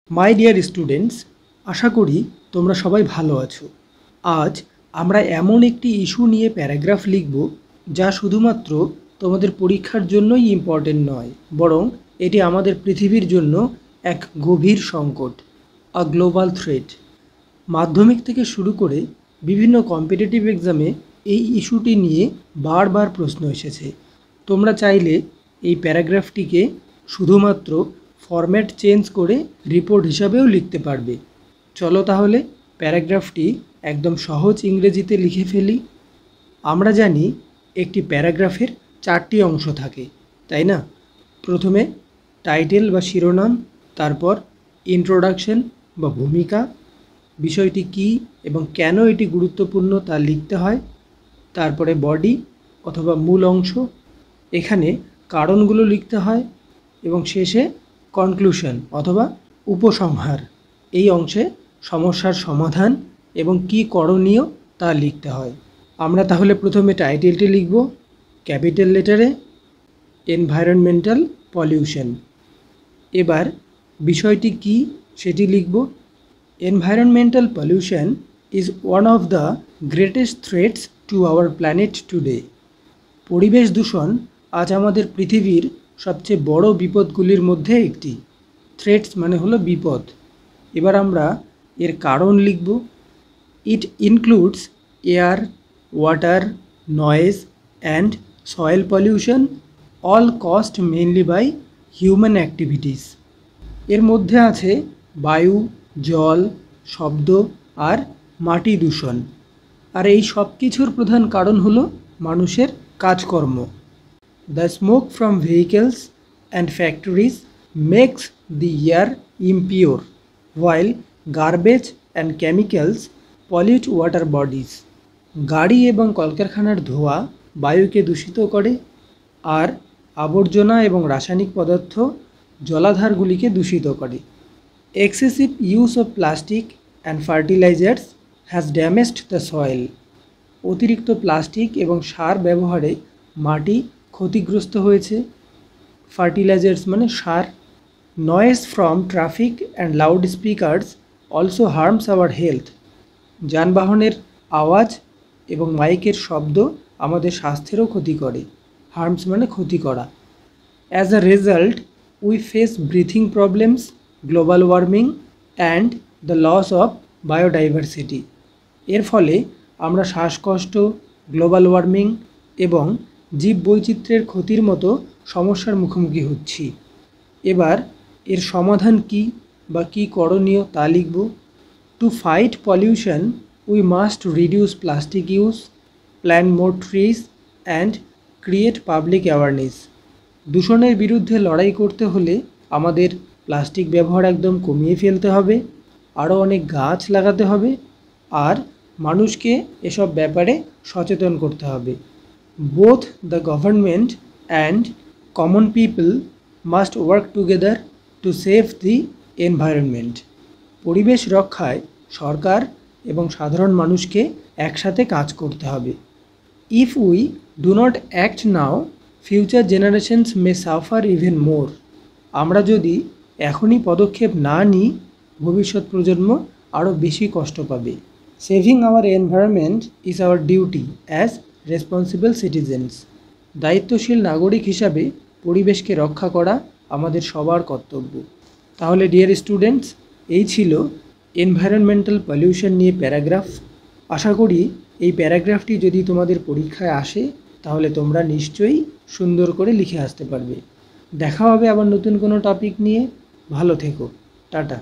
My dear students, আশা করি তোমরা সবাই ভালো আছো। আজ আমরা এমন একটি ইস্যু নিয়ে প্যারাগ্রাফ লিখব যা শুধুমাত্র তোমাদের পরীক্ষার জন্যই ইম্পর্টেন্ট নয়, বরং এটি আমাদের পৃথিবীর জন্য এক গভীর সংকট, আ গ্লোবাল থ্রেট। মাধ্যমিক থেকে শুরু করে বিভিন্ন কম্পিটিটিভ এক্সামে এই ইস্যুটি নিয়ে বারবার প্রশ্ন এসেছে। তোমরা চাইলে এই প্যারাগ্রাফটিকে শুধুমাত্র ফরম্যাট চেঞ্জ করে রিপোর্ট হিসাবেও লিখতে পারবে। চলো তাহলে প্যারাগ্রাফটি একদম সহজ ইংরেজিতে লিখে ফেলি। আমরা জানি একটি প্যারাগ্রাফের 4টি অংশ থাকে, তাই না? প্রথমে টাইটেল বা শিরোনাম, তারপর ইন্ট্রোডাকশন বা ভূমিকা, বিষয়টি কী এবং কেন এটি গুরুত্বপূর্ণ তা লিখতে হয়, তারপরে বডি অথবা মূল অংশ, এখানে কারণগুলো লিখতে হয়, এবং শেষে কনক্লুশন অথবা উপসংহার। এই অংশে সমস্যার সমাধান এবং কী করণীয় তা লিখতে হয়। আমরা তাহলে প্রথমে টাইটেলটি লিখব ক্যাপিটাল লেটারে, এনভায়রনমেন্টাল পলিউশন। এবার বিষয়টি কী সেটি লিখব। Environmental pollution is one of the greatest threats to our planet today. পরিবেশ দূষণ আজ আমাদের পৃথিবীর সবচেয়ে বড় বিপদগুলির মধ্যে একটি। থ্রেটস মানে হলো বিপদ। এবার আমরা এর কারণ লিখব। It includes air, water, noise and soil pollution, all caused mainly by human activities. এর মধ্যে আছে বায়ু, জল, শব্দ আর মাটি দূষণ। আর এই সব কিছুর প্রধান কারণ হলো মানুষের কাজকর্ম। The smoke from vehicles and factories makes the air impure, while garbage and chemicals pollute water bodies. গাড়ি এবং কলকারখানার ধোঁয়া বায়ুকে দূষিত করে, আর আবর্জনা এবং রাসায়নিক পদার্থ জলাধারগুলিকে দূষিত করে। Excessive use of plastic and fertilizers has damaged the soil. অতিরিক্ত প্লাস্টিক এবং সার ব্যবহারে মাটি ক্ষতিগ্রস্ত হয়েছে। ফার্টিলাইজার্স মানে সার। Noise from traffic and loudspeakers also harms our health. যানবাহনের আওয়াজ এবং মাইকের শব্দ আমাদের স্বাস্থ্যেরও ক্ষতি করে। হার্মস মানে ক্ষতি করা। As a result we face breathing problems, global warming and the loss of biodiversity. এর ফলে আমরা শ্বাসকষ্ট, গ্লোবাল ওয়ার্মিং এবং জীববৈচিত্র্যের ক্ষতির মতো সমস্যার মুখোমুখি হচ্ছি। এবার এর সমাধান কী বা কী করণীয় তা লিখব। To fight pollution we must reduce plastic use, plant more trees and create public awareness. দূষণের বিরুদ্ধে লড়াই করতে হলে আমাদের প্লাস্টিক ব্যবহার একদম কমিয়ে ফেলতে হবে, আরও অনেক গাছ লাগাতে হবে, আর মানুষকে এসব ব্যাপারে সচেতন করতে হবে। Both the government and common people must work together to save the environment. পরিবেশ রক্ষায় সরকার এবং সাধারণ মানুষকে একসাথে কাজ করতে হবে। If we do not act now, future generations may suffer even more. আমরা যদি এখনই পদক্ষেপ না নিই, ভবিষ্যৎ প্রজন্ম আরও বেশি কষ্ট পাবে। Saving our environment is our duty as responsible citizens. দায়িত্বশীল নাগরিক হিসাবে পরিবেশকে রক্ষা করা আমাদের সবার কর্তব্য। তাহলে ডিয়ার স্টুডেন্টস, এই ছিল এনভায়রনমেন্টাল পলিউশন নিয়ে প্যারাগ্রাফ। আশা করি এই প্যারাগ্রাফটি যদি তোমাদের পরীক্ষায় আসে তাহলে তোমরা নিশ্চয়ই সুন্দর করে লিখে আসতে পারবে। দেখা হবে আবার নতুন কোনো টপিক নিয়ে। ভালো থেকো। টাটা।